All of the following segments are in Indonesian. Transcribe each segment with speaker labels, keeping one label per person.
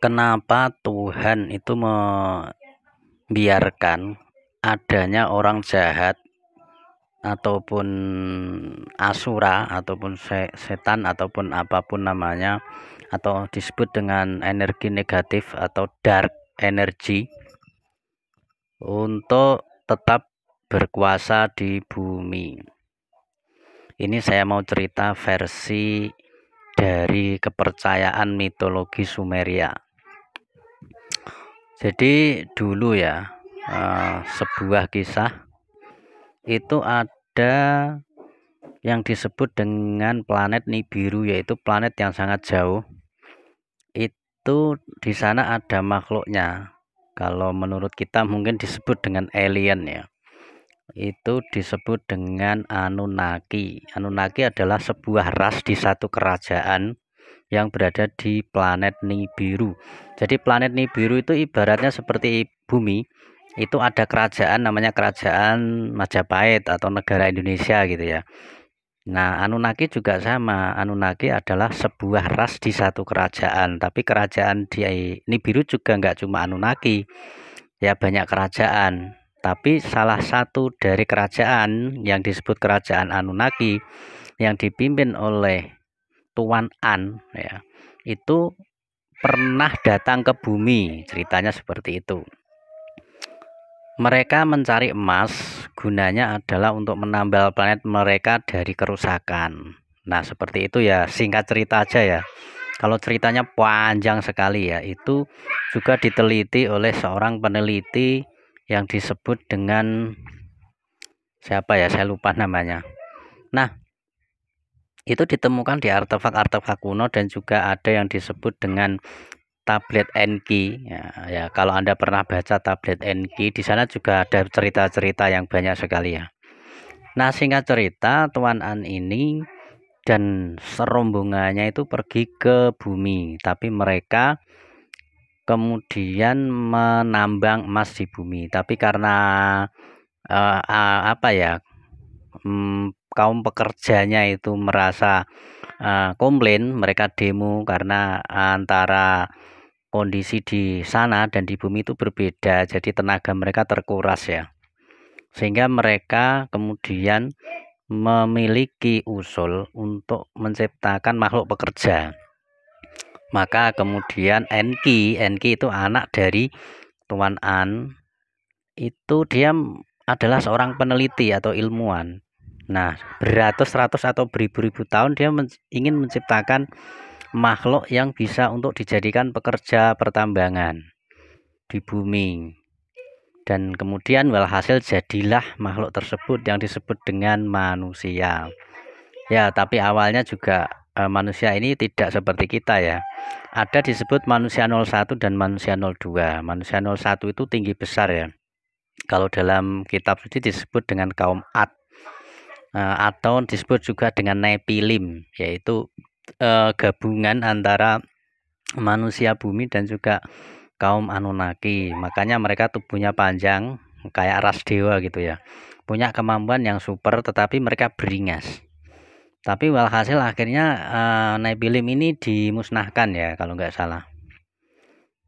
Speaker 1: Kenapa Tuhan itu membiarkan adanya orang jahat ataupun asura ataupun setan ataupun apapun namanya, atau disebut dengan energi negatif atau dark energy, untuk tetap berkuasa di bumi. Ini saya mau cerita versi dari kepercayaan mitologi Sumeria. Jadi dulu ya, sebuah kisah itu ada yang disebut dengan planet Nibiru, yaitu planet yang sangat jauh. Itu di sana ada makhluknya. Kalau menurut kita mungkin disebut dengan alien ya. Itu disebut dengan Anunnaki. Anunnaki adalah sebuah ras di satu kerajaan yang berada di planet Nibiru. Jadi planet Nibiru itu ibaratnya seperti bumi. Itu ada kerajaan namanya kerajaan Majapahit atau negara Indonesia gitu ya. Nah, Anunnaki juga sama. Anunnaki adalah sebuah ras di satu kerajaan. Tapi kerajaan di Nibiru juga nggak cuma Anunnaki. Ya, banyak kerajaan. Tapi salah satu dari kerajaan yang disebut kerajaan Anunnaki yang dipimpin oleh Tuan An ya, itu pernah datang ke bumi, ceritanya seperti itu. Mereka mencari emas, gunanya adalah untuk menambal planet mereka dari kerusakan. Nah, seperti itu ya, singkat cerita aja ya. Kalau ceritanya panjang sekali ya, itu juga diteliti oleh seorang peneliti yang disebut dengan siapa ya, saya lupa namanya. Nah, itu ditemukan di artefak-artefak kuno dan juga ada yang disebut dengan tablet Enki ya, kalau Anda pernah baca tablet Enki, di sana juga ada cerita-cerita yang banyak sekali ya. Nah, singkat cerita, Tuan An ini dan serombongannya itu pergi ke bumi, tapi mereka kemudian menambang emas di bumi. Tapi karena kaum pekerjanya itu merasa komplain, mereka demo karena antara kondisi di sana dan di bumi itu berbeda, jadi tenaga mereka terkuras ya, sehingga mereka kemudian memiliki usul untuk menciptakan makhluk pekerja. Maka kemudian Enki itu anak dari Tuan An, itu dia adalah seorang peneliti atau ilmuwan. Nah, beratus-ratus atau beribu-ribu tahun dia ingin menciptakan makhluk yang bisa untuk dijadikan pekerja pertambangan di bumi. Dan kemudian walhasil jadilah makhluk tersebut yang disebut dengan manusia. Ya, tapi awalnya juga manusia ini tidak seperti kita ya. Ada disebut manusia 01 dan manusia 02. Manusia 01 itu tinggi besar ya. Kalau dalam kitab suci disebut dengan kaum Ad, atau disebut juga dengan Nephilim, yaitu gabungan antara manusia bumi dan juga kaum Anunnaki. Makanya mereka tubuhnya panjang kayak ras dewa gitu ya, punya kemampuan yang super, tetapi mereka beringas. Tapi walhasil akhirnya Nephilim ini dimusnahkan ya kalau nggak salah.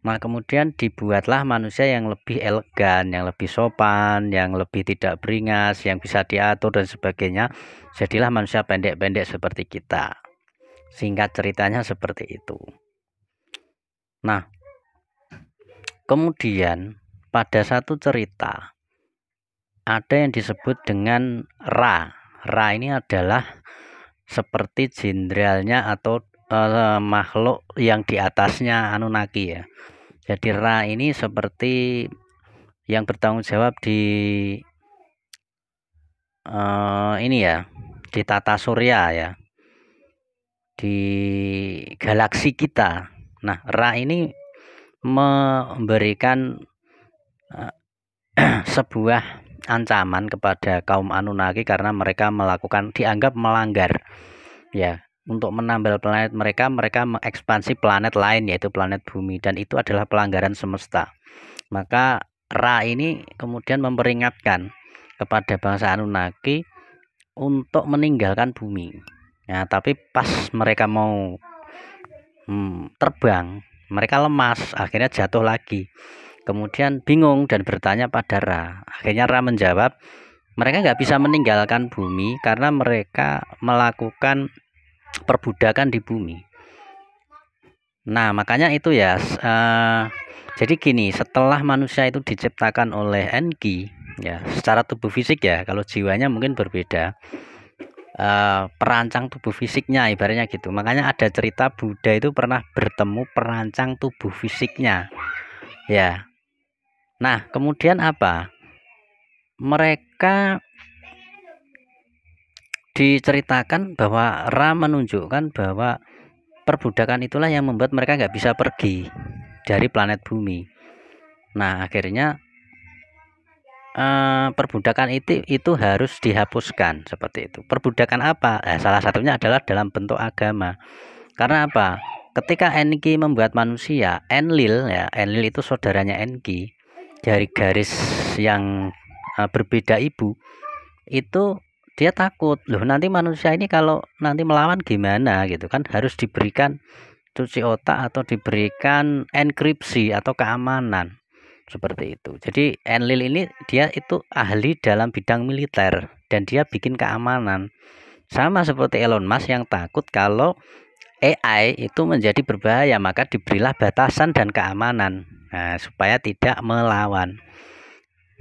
Speaker 1: Nah, kemudian dibuatlah manusia yang lebih elegan, yang lebih sopan, yang lebih tidak beringas, yang bisa diatur dan sebagainya. Jadilah manusia pendek-pendek seperti kita. Singkat ceritanya seperti itu. Nah, kemudian pada satu cerita ada yang disebut dengan Ra. Ra ini adalah seperti jenderalnya atau makhluk yang di atasnya Anunnaki ya. Jadi Ra ini seperti yang bertanggung jawab di ini ya, di tata surya ya, di galaksi kita. Nah, Ra ini memberikan sebuah ancaman kepada kaum Anunnaki karena mereka dianggap melanggar ya. Untuk menambal planet mereka mengekspansi planet lain, yaitu planet bumi, dan itu adalah pelanggaran semesta. Maka Ra ini kemudian memperingatkan kepada bangsa Anunnaki untuk meninggalkan bumi. Nah, tapi pas mereka mau terbang, Mereka lemas, akhirnya jatuh lagi. Kemudian bingung dan bertanya pada Ra. Akhirnya Ra menjawab, mereka nggak bisa meninggalkan bumi karena mereka melakukan perbudakan di bumi. Nah, makanya itu ya. Jadi gini, setelah manusia itu diciptakan oleh Enki, ya, secara tubuh fisik ya, kalau jiwanya mungkin berbeda. Perancang tubuh fisiknya ibaratnya gitu. Makanya ada cerita Buddha itu pernah bertemu perancang tubuh fisiknya. Ya. Nah, kemudian apa? Mereka diceritakan bahwa Ra menunjukkan bahwa perbudakan itulah yang membuat mereka nggak bisa pergi dari planet bumi. Nah, akhirnya perbudakan itu harus dihapuskan seperti itu. Perbudakan apa? Salah satunya adalah dalam bentuk agama. Karena apa? Ketika Enki membuat manusia, Enlil ya, Enlil itu saudaranya Enki dari garis yang berbeda ibu, itu dia takut loh, nanti manusia ini kalau nanti melawan gimana gitu kan, harus diberikan cuci otak atau diberikan enkripsi atau keamanan seperti itu. Jadi Enlil ini dia itu ahli dalam bidang militer dan dia bikin keamanan, sama seperti Elon Musk yang takut kalau AI itu menjadi berbahaya, maka diberilah batasan dan keamanan, supaya tidak melawan.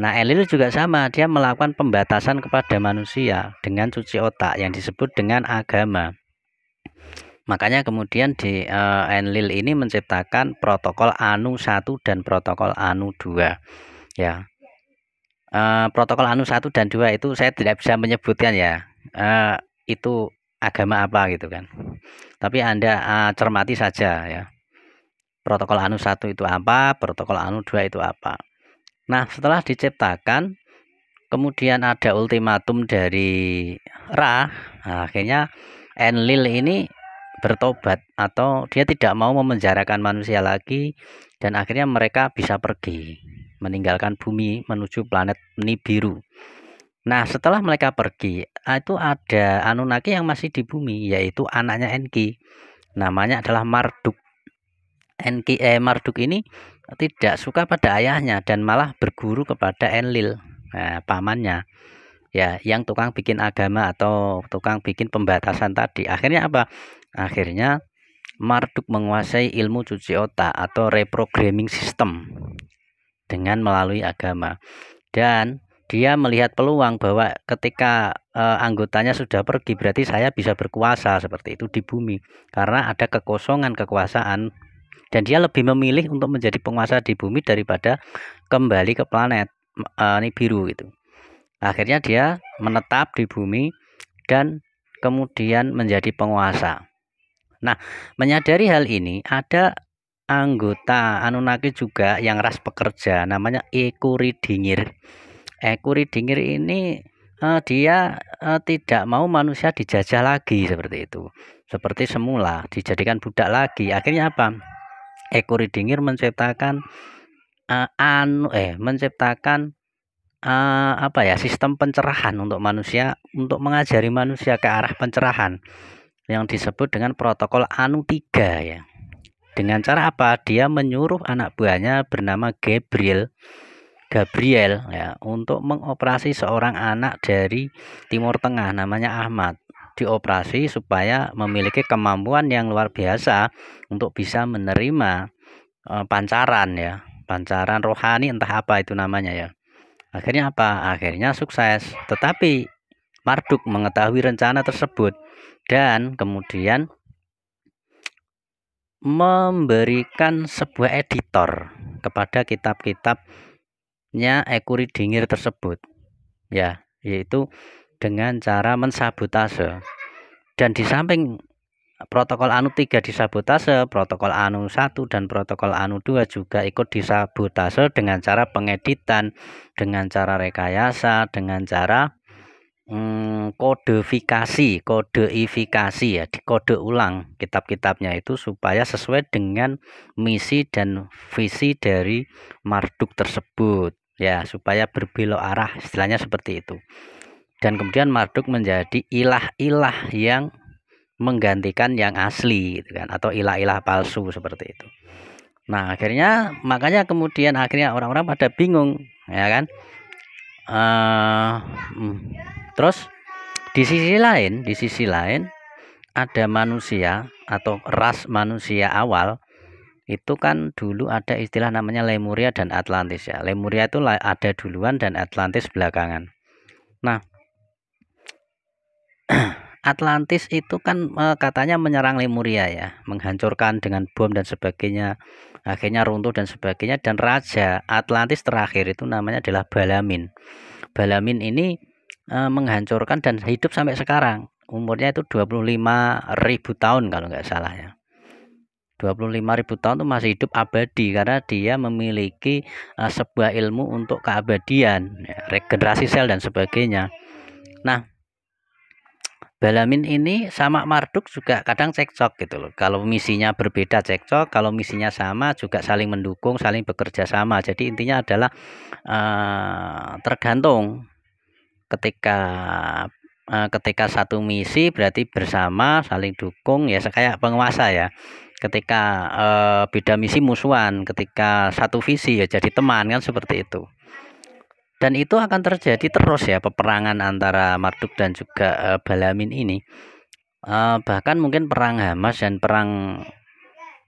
Speaker 1: Nah, Enlil juga sama, dia melakukan pembatasan kepada manusia dengan cuci otak yang disebut dengan agama. Makanya kemudian di Enlil ini menciptakan protokol Anu 1 dan protokol Anu 2. Ya. Protokol Anu 1 dan 2 itu saya tidak bisa menyebutkan ya. Itu agama apa gitu kan. Tapi Anda cermati saja ya. Protokol Anu 1 itu apa, protokol Anu 2 itu apa. Nah, setelah diciptakan, kemudian ada ultimatum dari Ra. Nah, akhirnya Enlil ini bertobat atau dia tidak mau memenjarakan manusia lagi, dan akhirnya mereka bisa pergi meninggalkan bumi menuju planet Nibiru. Nah, setelah mereka pergi, itu ada Anunnaki yang masih di bumi, yaitu anaknya Enki. Namanya adalah Marduk. Marduk ini tidak suka pada ayahnya dan malah berguru kepada Enlil, pamannya. Ya, yang tukang bikin agama atau tukang bikin pembatasan tadi. Akhirnya apa? Akhirnya Marduk menguasai ilmu cuci otak atau reprogramming system dengan melalui agama. Dan dia melihat peluang bahwa ketika anggotanya sudah pergi, berarti saya bisa berkuasa seperti itu di bumi. Karena ada kekosongan kekuasaan. Dan dia lebih memilih untuk menjadi penguasa di bumi daripada kembali ke planet Nibiru gitu. Akhirnya dia menetap di bumi dan kemudian menjadi penguasa. Nah, menyadari hal ini, ada anggota Anunnaki juga yang ras pekerja, namanya Ekuridingir. Ekuridingir ini dia tidak mau manusia dijajah lagi seperti itu. Seperti semula, dijadikan budak lagi. Akhirnya apa? Ekuridingir menciptakan sistem pencerahan untuk manusia, untuk mengajari manusia ke arah pencerahan yang disebut dengan protokol Anu 3 ya. Dengan cara apa? Dia menyuruh anak buahnya bernama Gabriel ya, untuk mengoperasi seorang anak dari Timur Tengah namanya Ahmad. Dioperasi supaya memiliki kemampuan yang luar biasa untuk bisa menerima pancaran ya, pancaran rohani entah apa itu namanya ya. Akhirnya apa? Akhirnya sukses. Tetapi Marduk mengetahui rencana tersebut dan kemudian memberikan sebuah editor kepada kitab-kitabnya Ekuridingir tersebut ya, yaitu dengan cara mensabotase. Dan di samping protokol Anu 3 disabotase, protokol Anu 1 dan protokol Anu 2 juga ikut disabotase dengan cara pengeditan, dengan cara rekayasa, dengan cara kodeifikasi ya, dikode ulang kitab-kitabnya itu supaya sesuai dengan misi dan visi dari Marduk tersebut ya, supaya berbelok arah, istilahnya seperti itu. Dan kemudian Marduk menjadi ilah-ilah yang menggantikan yang asli gitu kan, atau ilah-ilah palsu seperti itu. Nah, makanya kemudian orang-orang pada bingung, ya kan? Terus di sisi lain ada manusia atau ras manusia awal itu kan dulu ada istilah namanya Lemuria dan Atlantis ya. Lemuria itu ada duluan dan Atlantis belakangan. Nah, Atlantis itu kan katanya menyerang Lemuria ya, menghancurkan dengan bom dan sebagainya, akhirnya runtuh dan sebagainya, dan raja Atlantis terakhir itu namanya adalah Balamin. Balamin ini menghancurkan dan hidup sampai sekarang. Umurnya itu 25.000 tahun kalau nggak salah ya. 25.000 tahun itu masih hidup abadi karena dia memiliki sebuah ilmu untuk keabadian, ya, regenerasi sel dan sebagainya. Nah, Balamin ini sama Marduk juga kadang cekcok gitu loh. Kalau misinya berbeda cekcok, kalau misinya sama juga saling mendukung, saling bekerja sama. Jadi intinya adalah tergantung ketika satu misi berarti bersama, saling dukung ya, kayak penguasa ya. Ketika beda misi musuhan, ketika satu visi ya jadi teman kan, seperti itu. Dan itu akan terjadi terus ya, peperangan antara Marduk dan juga Balamin ini. Bahkan mungkin perang Hamas dan perang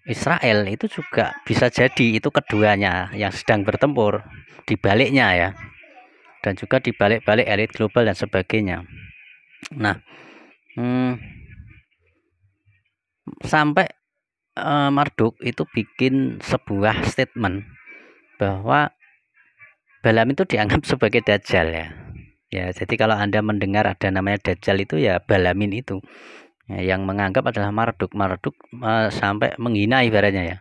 Speaker 1: Israel itu juga bisa jadi itu keduanya yang sedang bertempur di baliknya ya. Dan juga di balik-balik elit global dan sebagainya. Nah, sampai Marduk itu bikin sebuah statement bahwa Balaam itu dianggap sebagai Dajjal ya. Ya, jadi kalau Anda mendengar ada namanya Dajjal itu ya Balamin itu. Ya, yang menganggap adalah Marduk sampai menghina ibaratnya ya.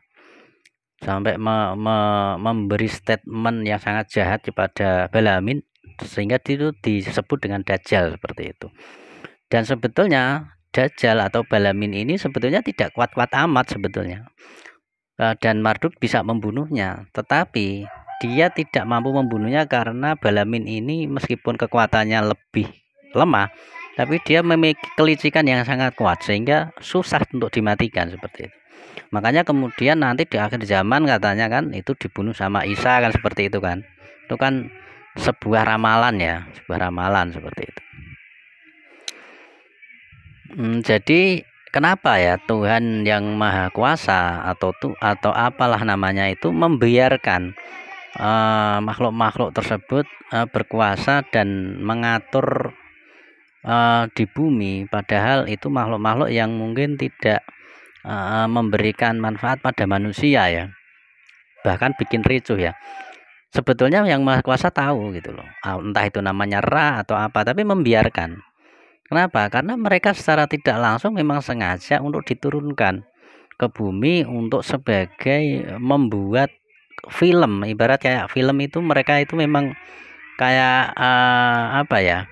Speaker 1: Sampai memberi statement yang sangat jahat kepada Balamin sehingga itu disebut dengan Dajjal seperti itu. Dan sebetulnya Dajjal atau Balamin ini sebetulnya tidak kuat-kuat amat sebetulnya. Dan Marduk bisa membunuhnya, tetapi dia tidak mampu membunuhnya karena Balamin ini meskipun kekuatannya lebih lemah, tapi dia memiliki kelicikan yang sangat kuat sehingga susah untuk dimatikan seperti itu. Makanya kemudian nanti di akhir zaman katanya kan itu dibunuh sama Isa kan, seperti itu kan. Itu kan sebuah ramalan ya, sebuah ramalan seperti itu. Jadi kenapa ya Tuhan yang Maha Kuasa atau apalah namanya itu membiarkan makhluk-makhluk tersebut berkuasa dan mengatur di bumi, padahal itu makhluk-makhluk yang mungkin tidak memberikan manfaat pada manusia ya, bahkan bikin ricuh ya. Sebetulnya yang Maha Kuasa tahu gitu loh, entah itu namanya Ra atau apa, tapi membiarkan. Kenapa? Karena mereka secara tidak langsung memang sengaja untuk diturunkan ke bumi untuk sebagai membuat film. Ibarat kayak film itu, mereka itu memang kayak apa ya,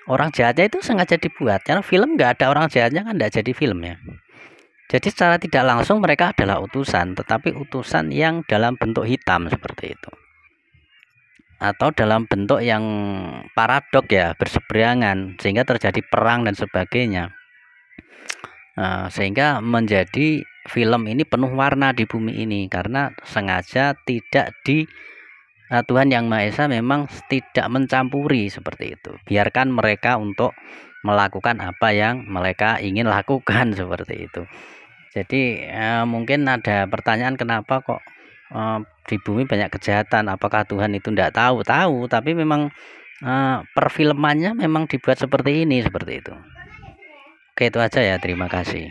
Speaker 1: orang jahatnya itu sengaja dibuat. Karena film nggak ada orang jahatnya kan nggak jadi film ya. Jadi secara tidak langsung mereka adalah utusan, tetapi utusan yang dalam bentuk hitam seperti itu, atau dalam bentuk yang paradok ya, berseberangan sehingga terjadi perang dan sebagainya. Sehingga menjadi film ini penuh warna di bumi ini karena sengaja tidak Tuhan Yang Maha Esa memang tidak mencampuri seperti itu. Biarkan mereka untuk melakukan apa yang mereka ingin lakukan seperti itu. Jadi mungkin ada pertanyaan kenapa kok di bumi banyak kejahatan, apakah Tuhan itu tidak tahu? Tahu, tapi memang perfilmannya memang dibuat seperti ini, seperti itu. Oke, itu aja ya, terima kasih.